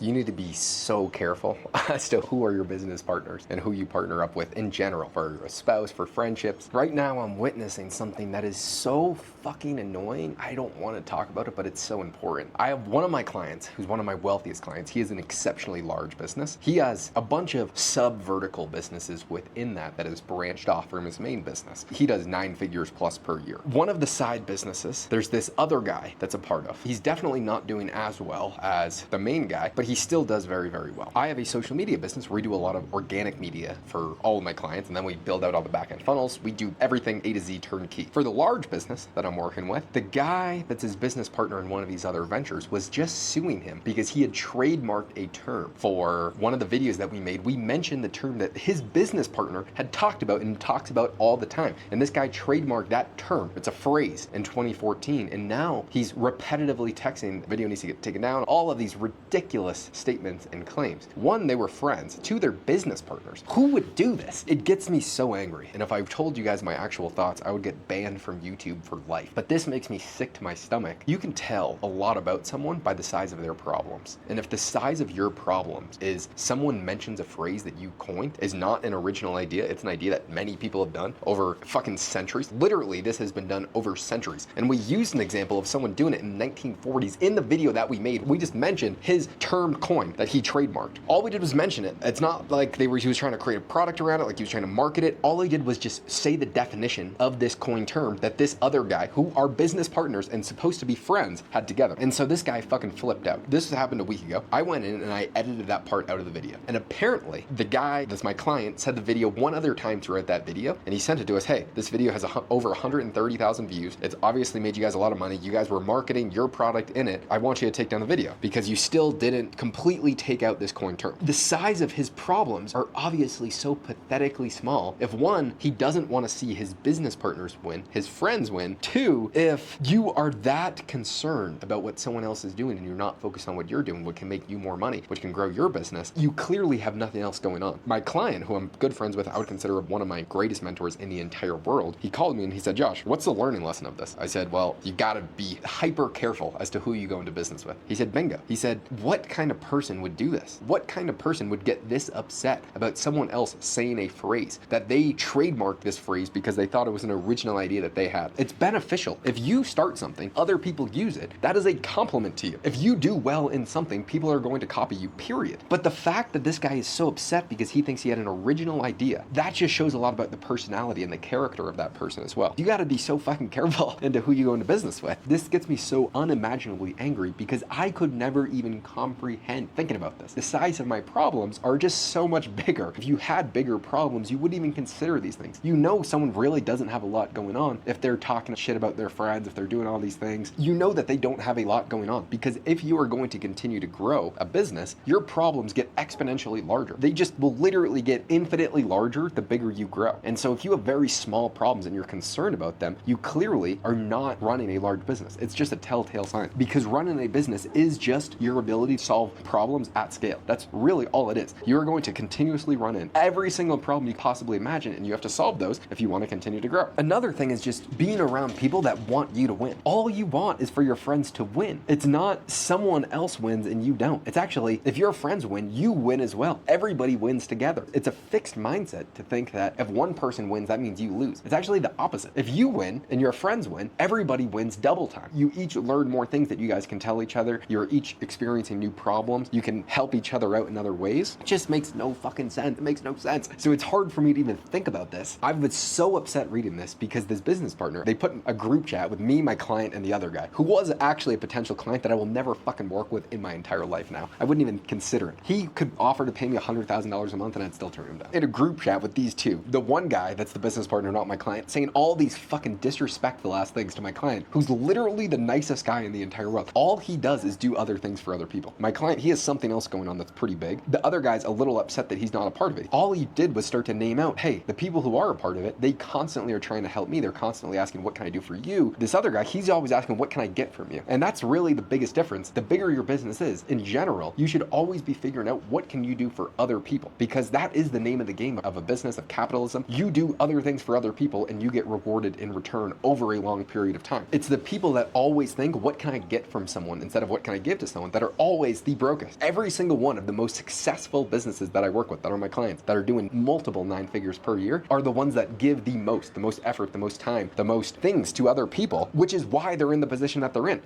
You need to be so careful as to who are your business partners and who you partner up with in general, for a spouse, for friendships. Right now, I'm witnessing something that is so fucking annoying. I don't want to talk about it, but it's so important. I have one of my clients who's one of my wealthiest clients. He has an exceptionally large business. He has a bunch of sub-vertical businesses within that is branched off from his main business. He does 9 figures plus per year. One of the side businesses, there's this other guy that's a part of. He's definitely not doing as well as the main guy, but he still does very, very well. I have a social media business where we do a lot of organic media for all of my clients, and then we build out all the back-end funnels. We do everything A to Z turnkey. For the large business that I'm working with, the guy that's his business partner in one of these other ventures was just suing him because he had trademarked a term for one of the videos that we made. We mentioned the term that his business partner had talked about and talks about all the time. And this guy trademarked that term. It's a phrase in 2014. And now he's repetitively texting, the video needs to get taken down, all of these ridiculous statements and claims. One, they were friends. Two, they're business partners. Who would do this? It gets me so angry. And if I told you guys my actual thoughts, I would get banned from YouTube for life. But this makes me sick to my stomach. You can tell a lot about someone by the size of their problems. And if the size of your problems is someone mentions a phrase that you coined, is not an original idea, it's an idea that many people have done over fucking centuries. Literally, this has been done over centuries. And we used an example of someone doing it in the 1940s in the video that we made. We just mentioned his term coin that he trademarked. All we did was mention it. It's not like he was trying to create a product around it, like he was trying to market it. All he did was just say the definition of this coin term that this other guy, who are business partners and supposed to be friends, had together. And so this guy fucking flipped out. This happened a week ago. I went in and I edited that part out of the video. And apparently, the guy that's my client said the video one other time throughout that video, and he sent it to us, hey, this video has over 130,000 views. It's obviously made you guys a lot of money. You guys were marketing your product in it. I want you to take down the video because you still didn't completely take out this coin term. The size of his problems are obviously so pathetically small. If one, he doesn't want to see his business partners win, his friends win. Two, if you are that concerned about what someone else is doing and you're not focused on what you're doing, what can make you more money, which can grow your business, you clearly have nothing else going on. My client, who I'm good friends with, I would consider one of my greatest mentors in the entire world, he called me and he said, Josh, what's the learning lesson of this? I said, well, you gotta be hyper careful as to who you go into business with. He said, bingo. He said, what kind of person would do this? What kind of person would get this upset about someone else saying a phrase that they trademarked this phrase because they thought it was an original idea that they had? It's beneficial. If you start something, other people use it, that is a compliment to you. If you do well in something, people are going to copy you, period. But the fact that this guy is so upset because he thinks he had an original idea, that just shows a lot about the personality and the character of that person as well. You gotta be so fucking careful into who you go into business with. This gets me so unimaginably angry because I could never even comprehend thinking about this. The size of my problems are just so much bigger. If you had bigger problems, you wouldn't even consider these things. You know someone really doesn't have a lot going on if they're talking shit about their friends, if they're doing all these things. You know that they don't have a lot going on because if you are going to continue to grow a business, your problems get exponentially larger. They just will literally get infinitely larger the bigger you grow. And so if you have very small problems and you're concerned about them, you clearly are not running a large business. It's just a telltale sign because running a business is just your ability to solve problems at scale. That's really all it is. You're going to continuously run in every single problem you possibly imagine, and you have to solve those if you want to continue to grow. Another thing is just being around people that want you to win. All you want is for your friends to win. It's not someone else wins and you don't. It's actually, if your friends win, you win as well. Everybody wins together. It's a fixed mindset to think that if one person wins, that means you lose. It's actually the opposite. If you win and your friends win, everybody wins double time. You each learn more things that you guys can tell each other. You're each experiencing new problems. You can help each other out in other ways. It just makes no fucking sense. It makes no sense. So it's hard for me to even think about this. I was so upset reading this because this business partner, they put a group chat with me, my client, and the other guy, who was actually a potential client that I will never fucking work with in my entire life now. I wouldn't even consider it. He could offer to pay me $100,000 a month and I'd still turn him down. In a group chat with these two, the one guy that's the business partner, not my client, saying all these fucking disrespectful ass things to my client, who's literally the nicest guy in the entire world. All he does is do other things for other people. My client, he has something else going on that's pretty big. The other guy's a little upset that he's not a part of it. All he did was start to name out, hey, the people who are a part of it, they constantly are trying to help me. They're constantly asking, what can I do for you? This other guy, he's always asking, what can I get from you? And that's really the biggest difference. The bigger your business is, in general, you should always be figuring out what can you do for other people, because that is the name of the game of a business, of capitalism. You do other things for other people and you get rewarded in return over a long period of time. It's the people that always think, what can I get from someone instead of what can I give to someone, that are always the brokest. Every single one of the most successful businesses that I work with, that are my clients, that are doing multiple 9 figures per year, are the ones that give the most effort, the most time, the most things to other people, which is why they're in the position that they're in.